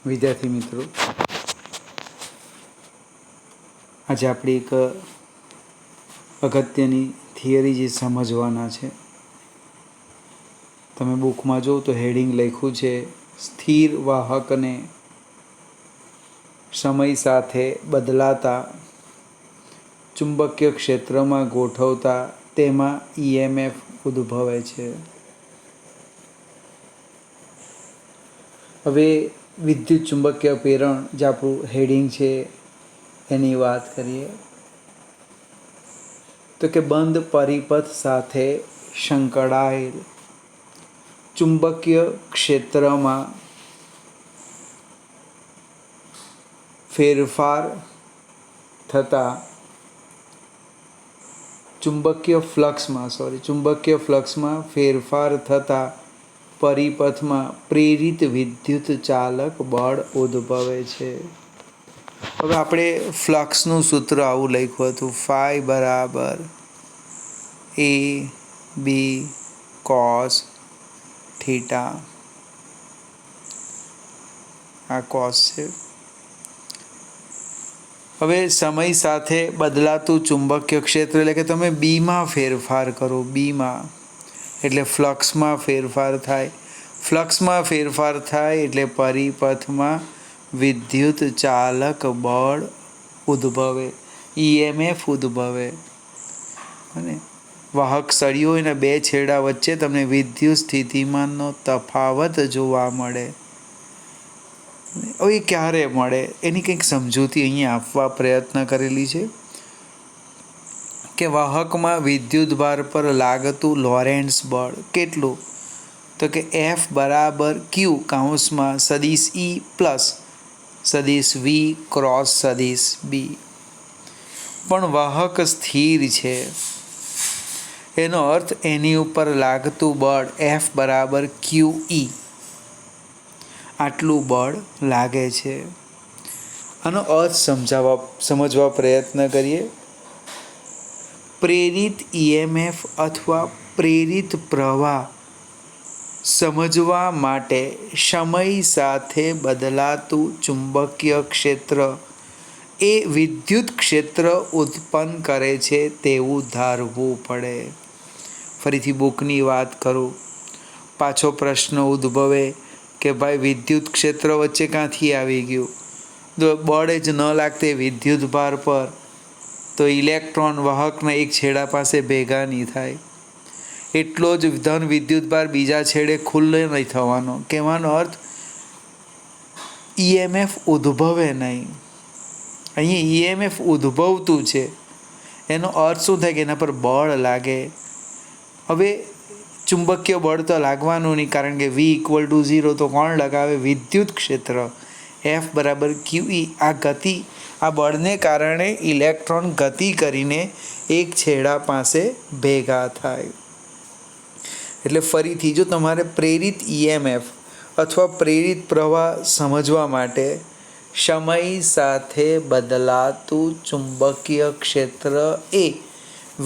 વિદ્યાર્થી મિત્રો, આજે આપણે એક અગત્યની થિયરી જે સમજવાના છે. તમે બુકમાં જો તો હેડિંગ લખ્યું છે સ્થિર વાહકને સમય સાથે બદલાતા ચુંબકીય ક્ષેત્રમાં ગોઠવતા તેમાં ઈએમએફ ઉદ્ભવે છે. હવે વિદ્યુત ચુંબકીય પ્રેરણ જે આપણું હેડિંગ છે એની વાત કરીએ તો કે બંધ પરિપથ સાથે સંકળાયેલ ચુંબકીય ક્ષેત્રમાં ફેરફાર થતા ચુંબકીય ફ્લક્સમાં ફેરફાર થતા પરિપથમાં પ્રેરિત વિદ્યુત ચાલક બળ ઉદ્ભવે છે. હવે આપણે ફ્લક્સનું સૂત્ર આવું લખ્યું હતું, ફાઈ બરાબર એ બી કોસ થીટા. આ કોસ છે. હવે સમય સાથે બદલાતું ચુંબકીય ક્ષેત્ર એટલે કે તમે બીમાં ફેરફાર કરો, બીમાં એટલે ફ્લક્સમાં ફેરફાર થાય. ફ્લક્સમાં ફેરફાર થાય એટલે પરિપથમાં વિદ્યુત ચાલક બળ ઉદ્ભવે, ઈએમએફ ઉદ્ભવે. અને વાહક સળીઓ એના બે છેડા વચ્ચે તમને વિદ્યુત સ્થિતિમાનનો તફાવત જોવા મળે. હવે એ ક્યારે મળે એની કંઈક સમજૂતી અહીંયા આપવા પ્રયત્ન કરેલી છે કે વાહકમાં વિદ્યુત ભાર પર લાગતું લોરેન્ટ્ઝ બળ કેટલું, તો કે એફ બરાબર ક્યુ કાઉન્સમાં સદિશ ઈ પ્લસ સદિશ વી ક્રોસ સદિશ બી. પણ વાહક સ્થિર છે એનો અર્થ એની ઉપર લાગતું બળ એફ બરાબર ક્યુ ઈ, આટલું બળ લાગે છે. આનો અર્થ સમજવા પ્રયત્ન કરીએ. પ્રેરિત ઈએમએફ અથવા પ્રેરિત પ્રવાહ સમજવા માટે સમય સાથે બદલાતું ચુંબકીય ક્ષેત્ર એ વિદ્યુત ક્ષેત્ર ઉત્પન્ન કરે છે તેવું ધારવું પડે. ફરીથી બુકની વાત કરું, પાછો પ્રશ્ન ઉદ્ભવે કે ભાઈ વિદ્યુત ક્ષેત્ર વચ્ચે ક્યાંથી આવી ગયું, તો બળ જ ન લાગતે વિદ્યુત ભાર પર તો ઇલેક્ટ્રોન વાહકના એક છેડા પાસે ભેગા નહીં થાય, એટલો જ ધન વિદ્યુત ભાર બીજા છેડે ખુલ્લો નહીં થવાનો. કહેવાનો અર્થ ઈએમએફ ઉદ્ભવે નહીં. અહીં ઈએમએફ ઉદ્ભવતું છે એનો અર્થ શું થાય કે એના પર બળ લાગે. હવે ચુંબકીય બળ તો લાગવાનું નહીં, કારણ કે V = 0 તો કોણ લગાવે, વિદ્યુત ક્ષેત્ર એફ બરાબર ક્યુઈ. આ ગતિ, આ બળને કારણે ઇલેક્ટ્રોન ગતિ કરીને એક છેડા પાસે ભેગા થાય. એટલે ફરીથી જો તમારે પ્રેરિત ઈએમએફ અથવા પ્રેરિત પ્રવાહ સમજવા માટે સમય સાથે બદલાતું ચુંબકીય ક્ષેત્ર એ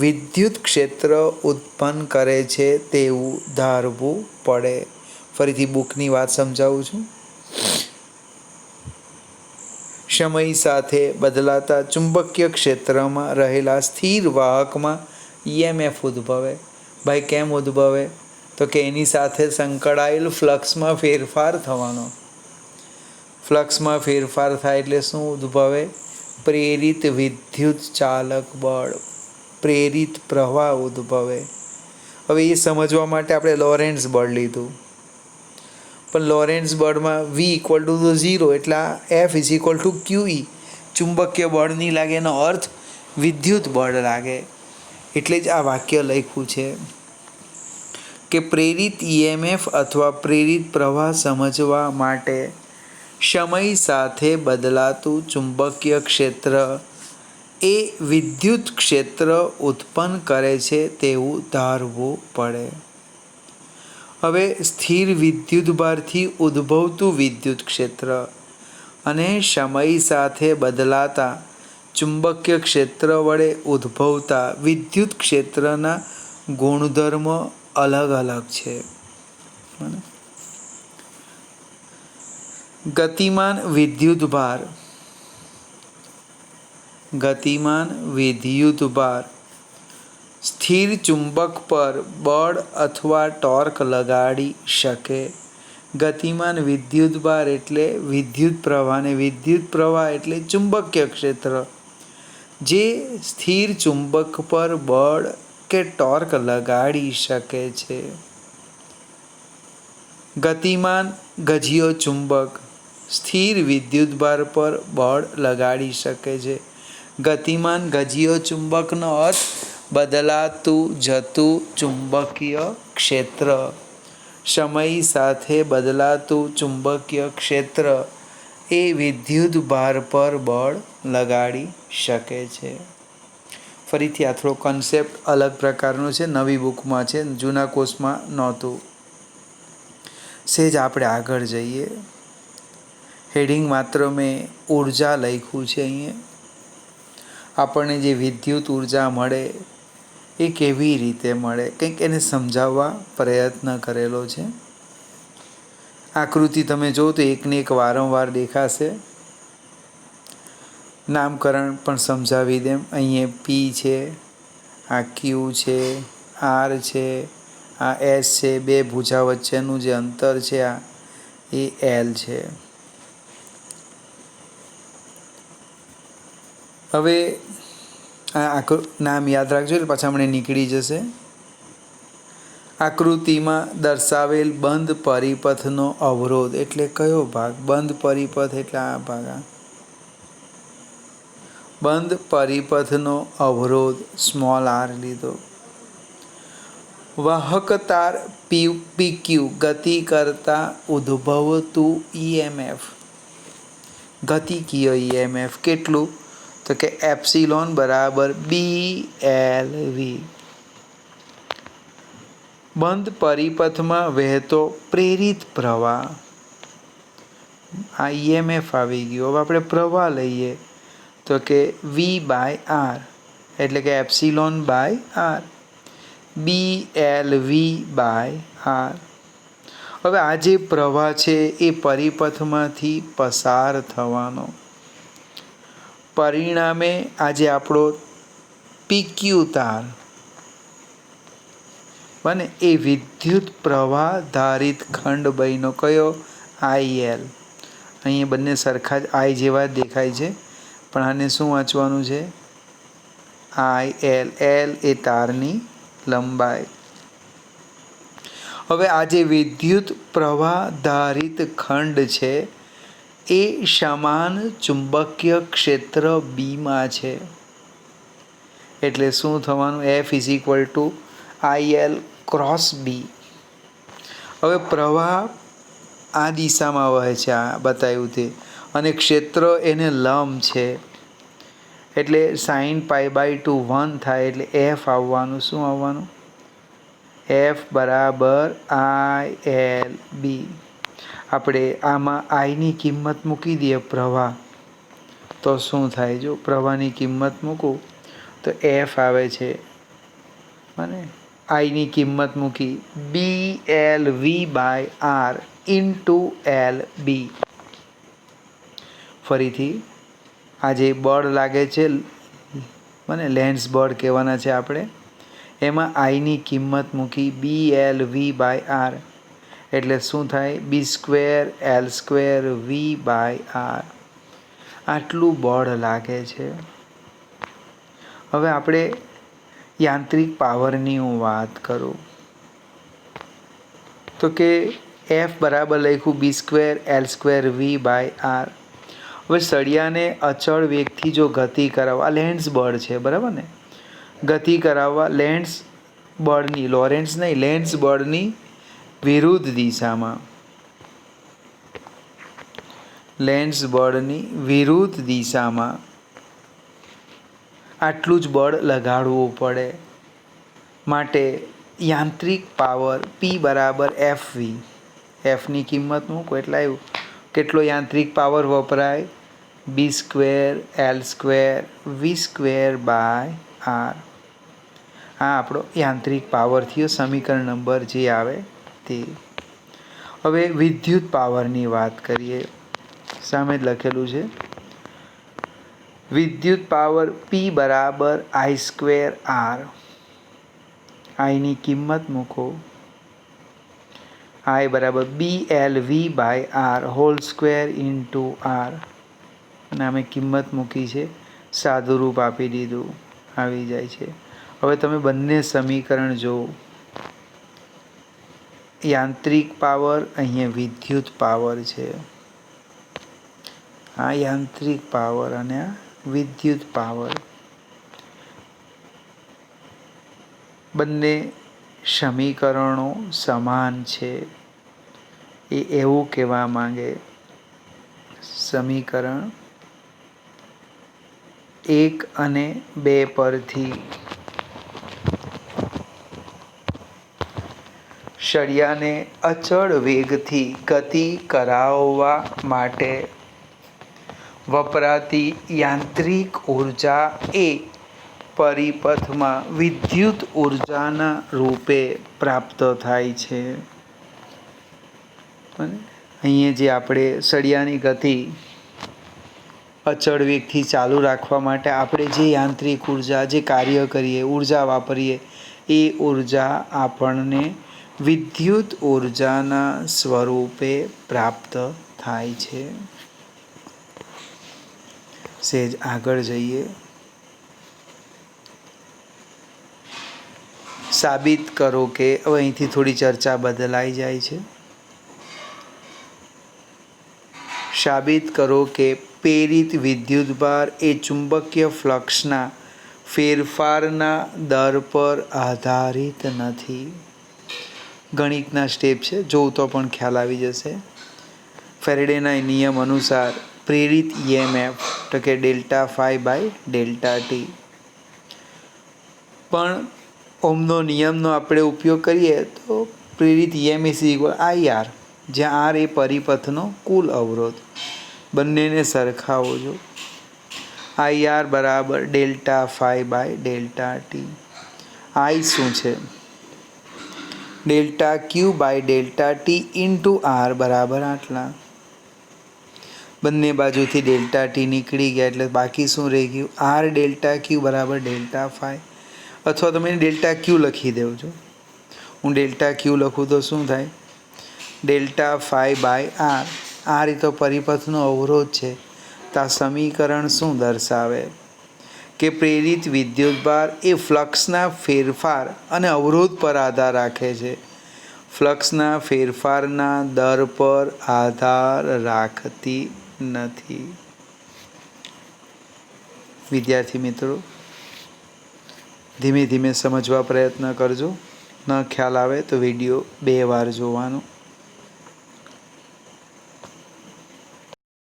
વિદ્યુત ક્ષેત્ર ઉત્પન્ન કરે છે તેવું ધારવું પડે. ફરીથી બુકની વાત સમજાવું છું. સમય સાથે બદલાતા ચુંબકીય ક્ષેત્રમાં રહેલા સ્થિર વાહકમાં ઈએમએફ ઉદ્ભવે. ભાઈ કેમ ઉદ્ભવે, તો કે એની સાથે સંકળાયેલ ફ્લક્સમાં ફેરફાર થવાનો. ફ્લક્સમાં ફેરફાર થાય એટલે શું ઉદ્ભવે, પ્રેરિત વિદ્યુત ચાલક બળ, પ્રેરિત પ્રવાહ ઉદ્ભવે. હવે એ સમજવા માટે આપણે લોરેન્ટ્ઝ બળ લીધું, પણ લોરેન્ટ્ઝ બળમાં V = 0 એટલે F = QE, ચુંબકીય બળ નહીં લાગે એનો અર્થ વિદ્યુત બળ લાગે. એટલે જ આ વાક્ય લખ્યું છે કે પ્રેરિત ઈએમએફ અથવા પ્રેરિત પ્રવાહ સમજવા માટે સમય સાથે બદલાતું ચુંબકીય ક્ષેત્ર એ વિદ્યુત ક્ષેત્ર ઉત્પન્ન કરે છે તેવું ધારવું પડે. હવે સ્થિર વિદ્યુતભારથી ઉદ્ભવતું વિદ્યુત ક્ષેત્ર અને સમય સાથે બદલાતા ચુંબકીય ક્ષેત્ર વડે ઉદ્ભવતા વિદ્યુત ક્ષેત્રના ગુણધર્મો અલગ અલગ છે. ગતિમાન વિદ્યુત ભાર, ગતિમાન વિદ્યુત ભાર સ્થિર ચુંબક પર બળ અથવા ટોર્ક લગાડી શકે. ગતિમાન વિદ્યુત ભાર એટલે વિદ્યુત પ્રવાહ, ને વિદ્યુત પ્રવાહ એટલે ચુંબકીય ક્ષેત્ર જે સ્થિર ચુંબક પર બળ કે ટોર્ક લગાડી શકે છે. ગતિમાન ગજીય ચુંબક સ્થિર વિદ્યુતભાર પર બળ લગાડી શકે છે. ગતિમાન ગજીય ચુંબકનો અર્થ બદલાતું જતું ચુંબકીય ક્ષેત્ર. સમય સાથે બદલાતું ચુંબકીય ક્ષેત્ર એ વિદ્યુતભાર પર બળ લગાડી શકે છે. ફરીથી આ થોડો કન્સેપ્ટ અલગ પ્રકારનો છે, નવી બુકમાં છે, જૂના કોર્સમાં નહોતું. સેજ આપણે આગળ જઈએ. હેડિંગ માત્ર મેં ઉર્જા લખ્યું છે. અહીંયા આપણને જે વિદ્યુત ઉર્જા મળે એ કેવી રીતે મળે કંઈક એને સમજાવવા પ્રયત્ન કરેલો છે. આકૃતિ તમે જો તો એકને એક વારંવાર દેખાશે. નામકરણ પણ સમજાવી દેમ. અહીંયા પી છે, આ ક્યુ છે, આર છે, આ એસ છે, બે ભુજા વચ્ચેનું જે અંતર છે આ એ એલ છે. હવે આ નામ યાદ રાખજો એટલે પાછા હમણાં નીકળી જશે. આકૃતિમાં દર્શાવેલ બંધ પરિપથનો અવરોધ એટલે કયો ભાગ? બંધ પરિપથ એટલે આ ભાગ. બંધ પરિપથનો અવરોધ સ્મોલ આર લીધો. વાહક તાર પીક્યુ ગતિ કરતા ઉદ્ભવતું ઈએમએફ, ગતિકીય ઈએમએફ કેટલું? તો કે એપ્સિલોન બરાબર BLV. બંધ પરિપથમાં વહેતો પ્રેરિત પ્રવાહ, આ ઈએમએફ આવી ગયો. હવે આપણે પ્રવાહ લઈએ તો કે V/R એટલે કે એપ્સિલોન બાય આર, BLV/R. હવે આ જે પ્રવાહ છે એ પરિપથમાંથી પસાર થવાનો, પરિણામે આજે આપણો PQ તાર બને એ વિદ્યુત પ્રવાહ ધારિત ખંડ બન્યો. કયો? IL. અહીંયા બંને સરખા જ I જેવા જ દેખાય છે, પણ આને શું વાંચવાનું છે? IL. L એ તારની લંબાઈ. હવે આ જે વિદ્યુત પ્રવાહ ધારિત ખંડ છે એ સમાન ચુંબકીય ક્ષેત્ર બીમાં છે. એટલે શું થવાનું? F = IL cross B. હવે પ્રવાહ આ દિશામાં વહે છે, આ બતાવ્યું તે, અને ક્ષેત્ર એને લંબ છે એટલે sin π/2 1 થાય એટલે F આવવાનું. શું આવવાનું? F બરાબર ILB. આપણે આમાં આઈની કિંમત મૂકી દઈએ પ્રવાહ તો શું થાય? જો પ્રવાહની કિંમત મૂકું તો F આવે છે, અને આઈની કિંમત મૂકી BLV/R × LB. ફરીથી આ જે બળ લાગે છે મને લેન્સ બળ કહેવાના છે આપણે, એમાં આઈની કિંમત મૂકી BLV/R એટલે શું થાય? B²L²V/R. આટલું બળ લાગે છે. હવે આપણે યાંત્રિક પાવરની હું વાત કરું તો કે F બરાબર લખ્યું B²L²V/R. હવે સળિયાને અચળ વેગથી જો ગતિ કરાવવા, લેન્સ બળ છે બરાબર ને, ગતિ કરાવવા લેન્સ બળની, લોરેન્ટ્ઝ નહીં, લેન્સ બળની વિરુદ્ધ દિશામાં, લેન્સ બળની વિરુદ્ધ દિશામાં આટલું જ બળ લગાડવું પડે. માટે યાંત્રિક પાવર P બરાબર FV. Fની કિંમત મૂકો એટલે આવ્યું. કેટલો યાંત્રિક પાવર વપરાય? B²L²V²/R. આ આપણો યાંત્રિક પાવર થયો, સમીકરણ નંબર જે આવે તે. હવે વિદ્યુત પાવરની વાત કરીએ સામે જ લખેલું છે. વિદ્યુત પાવર P બરાબર I² R. આઈની કિંમત મૂકો. I બરાબર BLV/R² R. અને અમે કિંમત મૂકી છે, સાદુરૂપ આપી દીધું, આવી જાય છે. હવે તમે બંને સમીકરણ જુઓ. યાંત્રિક પાવર, અહીંયા વિદ્યુત પાવર છે. આ યાંત્રિક પાવર અને આ વિદ્યુત પાવર, બંને સમીકરણો સમાન છે. એ એવું કહેવા માંગે સમીકરણ 1 અને 2 પરથી સળિયાને અચળ વેગથી ગતિ કરાવવા માટે વપરાતી યાંત્રિક ઊર્જા એ પરિપથમાં વિદ્યુત ઊર્જાના રૂપે પ્રાપ્ત થાય છે. અહીંયા જે આપણે સળિયાની ગતિ અચળ વેગથી ચાલુ રાખવા માટે આપણે જે યાંત્રિક ઊર્જા, જે કાર્ય કરીએ, ઊર્જા વાપરીએ, એ ઊર્જા આપણને વિદ્યુત ઊર્જાના સ્વરૂપે પ્રાપ્ત થાય છે. સહેજ આગળ જઈએ. સાબિત કરો કે, હવે અહીંથી થોડી ચર્ચા બદલાઈ જાય છે. સાબિત કરો કે પ્રેરિત વિદ્યુતભાર એ ચુંબકીય ફ્લક્સના ફેરફારના દર પર આધારિત નથી. ગણિતના સ્ટેપ છે, જોઉં તો પણ ખ્યાલ આવી જશે. ફેરેડેના નિયમ અનુસાર પ્રેરિત EMF તો કે ΔΦ/ΔT. પણ ઓહમનો નિયમનો આપણે ઉપયોગ કરીએ તો પ્રેરિત EMF IR, જ્યાં R એ પરિપથનો કુલ અવરોધ. બંનેને સરખાવો છો. IR બરાબર ΔΦ/ΔT. I શું છે? ΔQ/ΔT ઇન્ટુ R બરાબર આટલા. બંને બાજુથી ΔT નીકળી ગયા એટલે બાકી શું રહી ગયું? R ΔQ બરાબર ΔΦ. અથવા તમે ΔQ લખી દેવો છો. હું ΔQ લખું તો શું થાય? ΔΦ/R. આ રીતે પરિપથનો અવરોધ છે. તો આ સમીકરણ શું દર્શાવે? કે પ્રેરિત વિદ્યુતભાર એ ફ્લક્સના ફેરફાર અને અવરોધ પર આધાર રાખે છે. ફ્લક્સના ફેરફારના દર પર આધાર રાખતી નથી. વિદ્યાર્થી મિત્રો, ધીમે ધીમે સમજવા પ્રયત્ન કરજો. ન ખ્યાલ આવે તો વિડીયો 2 વાર જોવાનો.